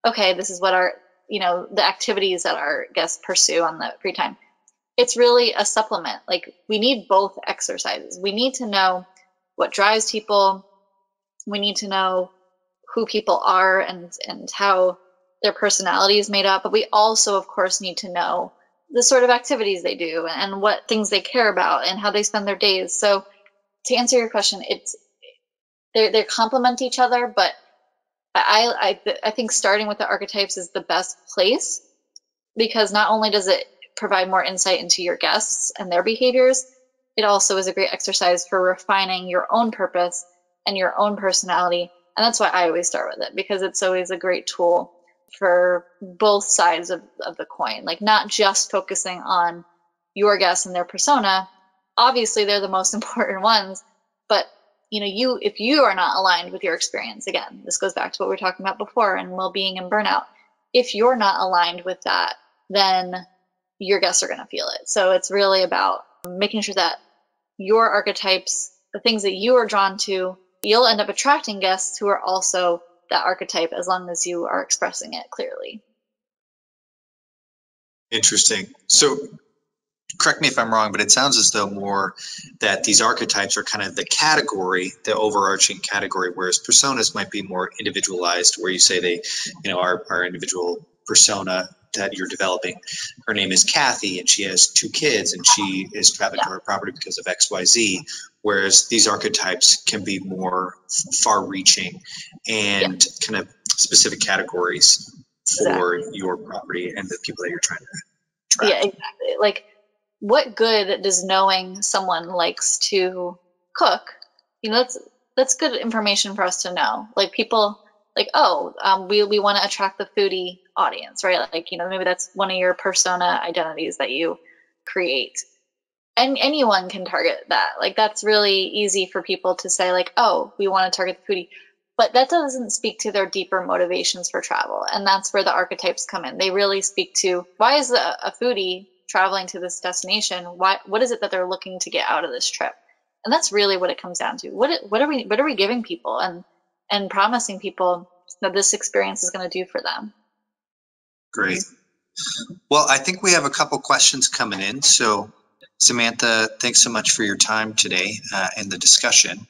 [SPEAKER 2] okay, this is what the activities that our guests pursue on the free time. It's really a supplement. Like, we need both exercises. We need to know what drives people. We need to know who people are and how their personality is made up. But we also, of course, need to know the sort of activities they do and what things they care about and how they spend their days. So to answer your question, they complement each other, but I think starting with the archetypes is the best place, because not only does it provide more insight into your guests and their behaviors, it also is a great exercise for refining your own purpose and your own personality. And that's why I always start with it, because it's always a great tool for both sides of the coin. Like, not just focusing on your guests and their persona. Obviously, they're the most important ones, but if you are not aligned with your experience, again, this goes back to what we were talking about before and well-being and burnout. If you're not aligned with that, then your guests are going to feel it. So it's really about making sure that your archetypes, the things that you are drawn to, you'll end up attracting guests who are also that archetype, as long as you are expressing it clearly.
[SPEAKER 1] Interesting. So correct me if I'm wrong, but it sounds as though more that these archetypes are kind of the category, the overarching category, whereas personas might be more individualized, where you say they, our individual persona that you're developing, her name is Kathy and she has 2 kids and she is traveling to her property because of XYZ, whereas these archetypes can be more far-reaching and kind of specific categories for your property and the people that you're trying to track.
[SPEAKER 2] Yeah, exactly. Like, what good does knowing someone likes to cook? That's good information for us to know. Like, people, like, we want to attract the foodie audience, right? Like, maybe that's one of your persona identities that you create. And anyone can target that. Like, that's really easy for people to say, like, oh, we want to target the foodie. But that doesn't speak to their deeper motivations for travel. And that's where the archetypes come in. They really speak to, why is a foodie traveling to this destination? What is it that they're looking to get out of this trip? And that's really what it comes down to. What are we giving people and promising people that this experience is going to do for them?
[SPEAKER 1] Great. Well, I think we have a couple questions coming in. So Samantha, thanks so much for your time today and the discussion.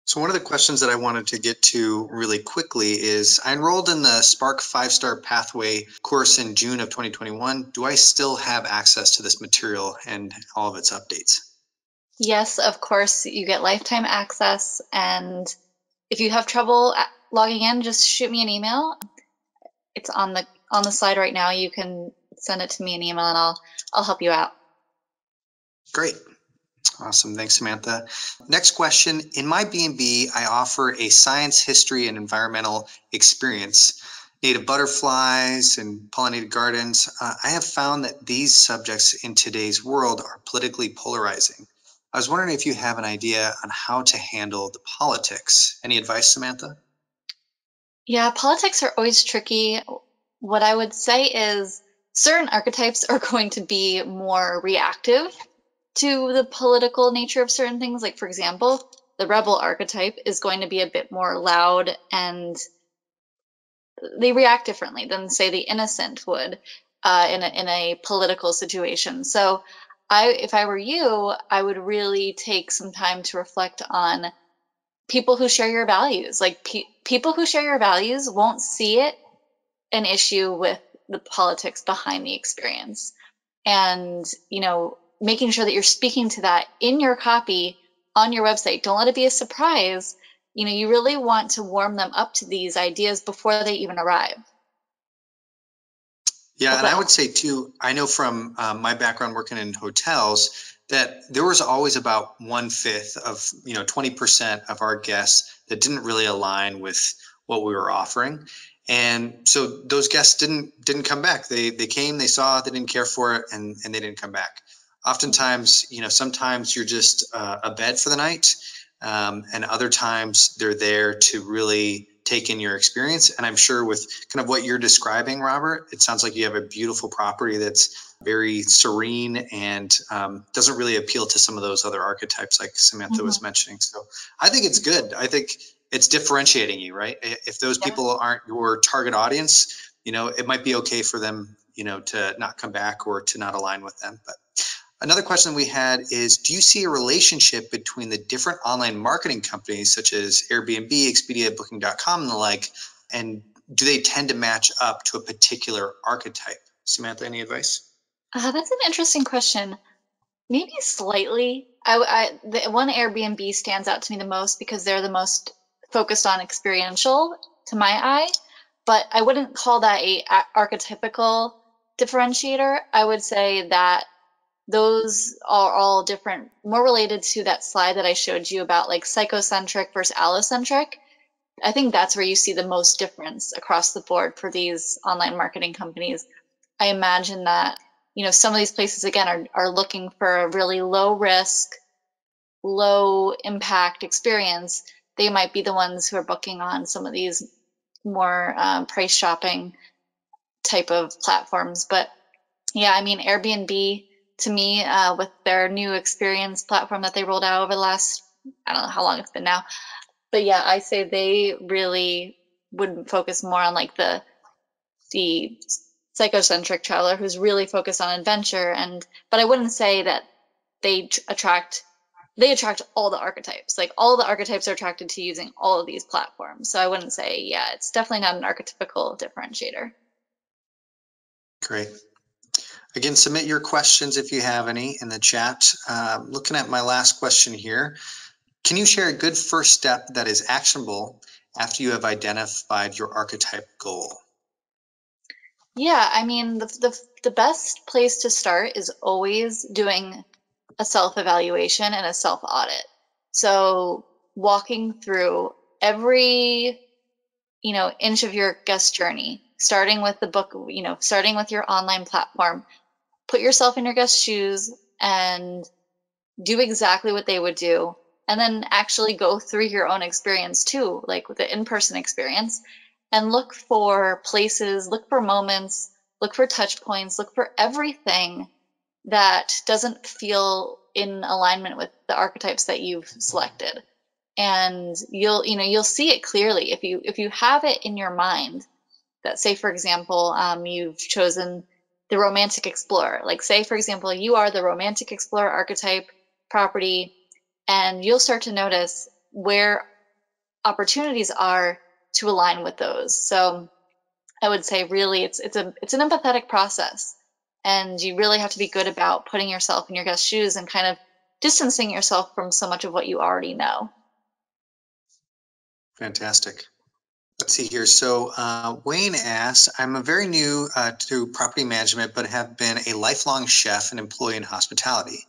[SPEAKER 1] So one of the questions that I wanted to get to really quickly is, I enrolled in the Spark 5-Star Pathway course in June of 2021. Do I still have access to this material and all of its updates? Yes, of course. You get lifetime access. And if you have trouble logging in, just shoot me an email. It's on the slide right now. You can send it to me an email and I'll help you out. Great. Awesome. Thanks, Samantha. Next question. In my B&B, I offer a science, history, and environmental experience, native butterflies and pollinated gardens. I have found that these subjects in today's world are politically polarizing. I was wondering if you have an idea on how to handle the politics. Any advice, Samantha? Yeah, politics are always tricky. What I would say is certain archetypes are going to be more reactive to the political nature of certain things. Like, for example, the Rebel Archetype is going to be a bit more loud and they react differently than, say, the Innocent would in a political situation. So if I were you, I would really take some time to reflect on people who share your values. Like, people who share your values won't see it
[SPEAKER 2] an issue with the politics behind the experience. And, making sure that you're speaking to that in your copy on your website. Don't let it be a surprise. You really want to warm them up to these ideas before they even arrive.
[SPEAKER 1] Yeah, and I would say too, I know from my background working in hotels that there was always about 1/5 of, 20% of our guests that didn't really align with what we were offering. And so those guests didn't come back. They came, they saw, they didn't care for it, and they didn't come back. Oftentimes, sometimes you're just a bed for the night, and other times they're there to really take in your experience. And I'm sure with kind of what you're describing, Robert, it sounds like you have a beautiful property that's very serene and doesn't really appeal to some of those other archetypes like Samantha was mentioning. So I think it's good. I think it's differentiating you, right? If those people aren't your target audience, it might be okay for them, to not come back or to not align with them. But another question we had is, do you see a relationship between the different online marketing companies such as Airbnb, Expedia, Booking.com, and the like, and do they tend to match up to a particular archetype? Samantha, any advice?
[SPEAKER 2] That's an interesting question. Maybe slightly. The one Airbnb stands out to me the most because they're the most focused on experiential to my eye, but I wouldn't call that a archetypical differentiator. I would say that those are all different, more related to that slide that I showed you about like psychocentric versus allocentric. I think that's where you see the most difference across the board for these online marketing companies. I imagine that, some of these places, again, are looking for a really low risk, low impact experience. They might be the ones who are booking on some of these more price shopping type of platforms. But yeah, I mean, Airbnb, to me, with their new experience platform that they rolled out over the last, I don't know how long it's been now. But yeah, I say they really would focus more on like the psychocentric traveler who's really focused on adventure. But I wouldn't say that they attract all the archetypes. Like all the archetypes are attracted to using all of these platforms. So I wouldn't say, yeah, it's definitely not an archetypical differentiator.
[SPEAKER 1] Great. Again, submit your questions if you have any in the chat. Looking at my last question here, can you share a good first step that is actionable after you have identified your archetype goal?
[SPEAKER 2] Yeah, I mean, the best place to start is always doing a self-evaluation and a self-audit. So walking through every, inch of your guest journey, starting with the book, starting with your online platform, put yourself in your guest's shoes and do exactly what they would do. And then actually go through your own experience too, like with the in-person experience, and look for places, look for moments, look for touch points, look for everything that doesn't feel in alignment with the archetypes that you've selected. And you'll see it clearly if you have it in your mind that, say for example, you've chosen the Romantic Explorer. Like say for example, you are the Romantic Explorer archetype property, and you'll start to notice where opportunities are to align with those. So I would say really it's an empathetic process, and you really have to be good about putting yourself in your guest's shoes and kind of distancing yourself from so much of what you already know.
[SPEAKER 1] Fantastic. Let's see here. So Wayne asks, I'm a very new to property management, but have been a lifelong chef and employee in hospitality.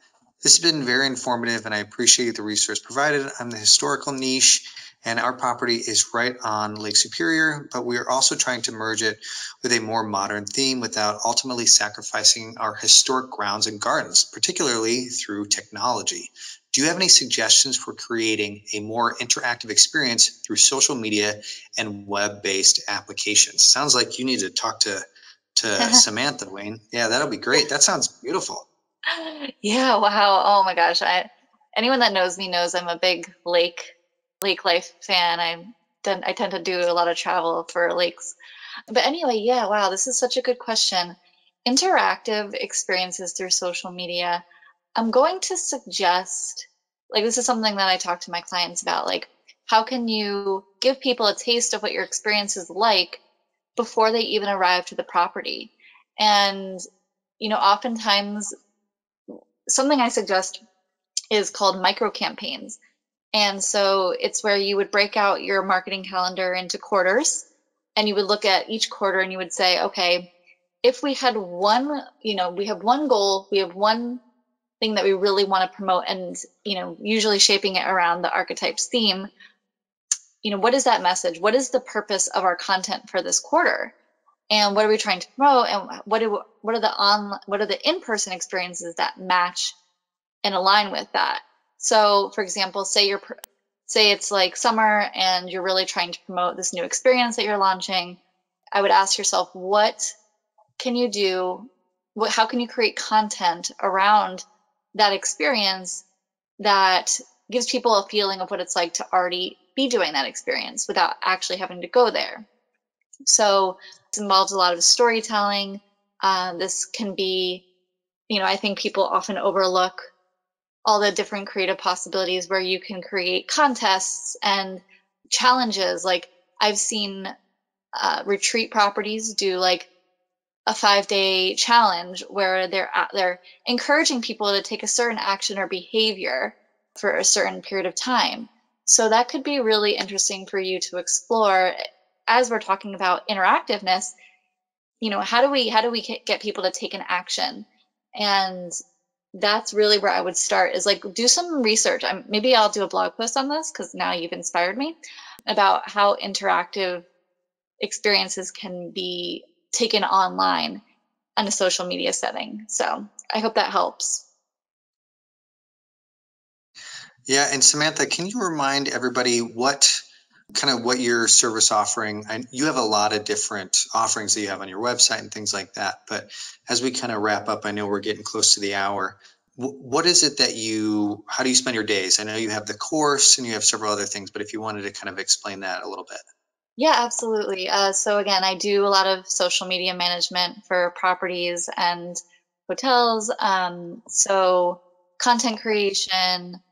[SPEAKER 1] This has been very informative, and I appreciate the resource provided. I'm the historical niche, and our property is right on Lake Superior, but we are also trying to merge it with a more modern theme without ultimately sacrificing our historic grounds and gardens, particularly through technology. Do you have any suggestions for creating a more interactive experience through social media and web-based applications? Sounds like you need to talk to Samantha, Wayne. Yeah, that'll be great. That sounds beautiful.
[SPEAKER 2] Yeah, wow. Oh my gosh. Anyone that knows me knows I'm a big lake life fan. I tend to do a lot of travel for lakes. But anyway, yeah, wow, this is such a good question. Interactive experiences through social media. I'm going to suggest, like, this is something that I talk to my clients about, like, how can you give people a taste of what your experience is like, before they even arrive to the property. And, oftentimes something I suggest is called micro campaigns. And so it's where you would break out your marketing calendar into quarters, and you would look at each quarter and you would say, okay, if we had one, we have one goal, we have one thing that we really want to promote, and, usually shaping it around the archetypes theme, what is that message? What is the purpose of our content for this quarter? And what are we trying to promote? And what are the in-person experiences that match and align with that? So, for example, say it's like summer and you're really trying to promote this new experience that you're launching. I would ask yourself, what can you do? How can you create content around that experience that gives people a feeling of what it's like to already be doing that experience without actually having to go there? So this involves a lot of storytelling. This can be, I think people often overlook all the different creative possibilities where you can create contests and challenges. Like I've seen retreat properties do like a 5-day challenge where they're encouraging people to take a certain action or behavior for a certain period of time. So that could be really interesting for you to explore. As we're talking about interactiveness, how do we get people to take an action? And that's really where I would start, is like do some research. Maybe I'll do a blog post on this because now you've inspired me about how interactive experiences can be taken online in a social media setting. So I hope that helps.
[SPEAKER 1] Yeah, and Samantha, can you remind everybody what your service offering, and you have a lot of different offerings that you have on your website and things like that, but as we kind of wrap up, I know we're getting close to the hour. What is it how do you spend your days? I know you have the course and you have several other things, but if you wanted to kind of explain that a little bit.
[SPEAKER 2] Yeah, absolutely. So again, I do a lot of social media management for properties and hotels. So content creation,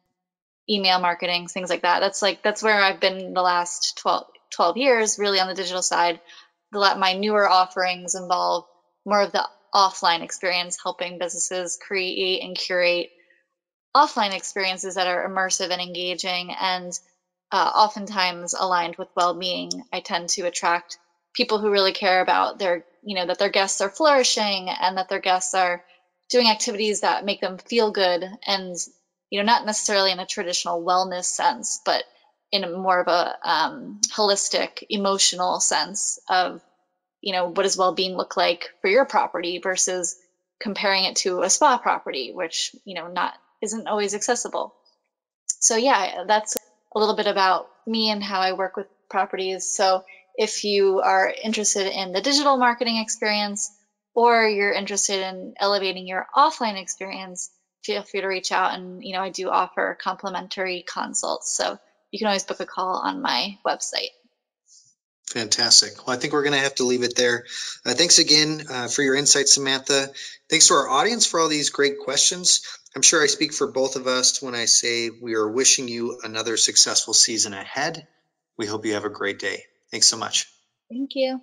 [SPEAKER 2] email marketing, things like that. That's where I've been the last 12 years, really, on the digital side. My newer offerings involve more of the offline experience, helping businesses create and curate offline experiences that are immersive and engaging, and oftentimes aligned with well-being. I tend to attract people who really care about that their guests are flourishing and that their guests are doing activities that make them feel good, and not necessarily in a traditional wellness sense, but in a more of a holistic, emotional sense of, what does well-being look like for your property versus comparing it to a spa property, which, isn't always accessible. So yeah, that's a little bit about me and how I work with properties. So if you are interested in the digital marketing experience, or you're interested in elevating your offline experience, feel free to reach out. And, I do offer complimentary consults. So you can always book a call on my website.
[SPEAKER 1] Fantastic. Well, I think we're going to have to leave it there. Thanks again for your insights, Samantha. Thanks to our audience for all these great questions. I'm sure I speak for both of us when I say we are wishing you another successful season ahead. We hope you have a great day. Thanks so much.
[SPEAKER 2] Thank you.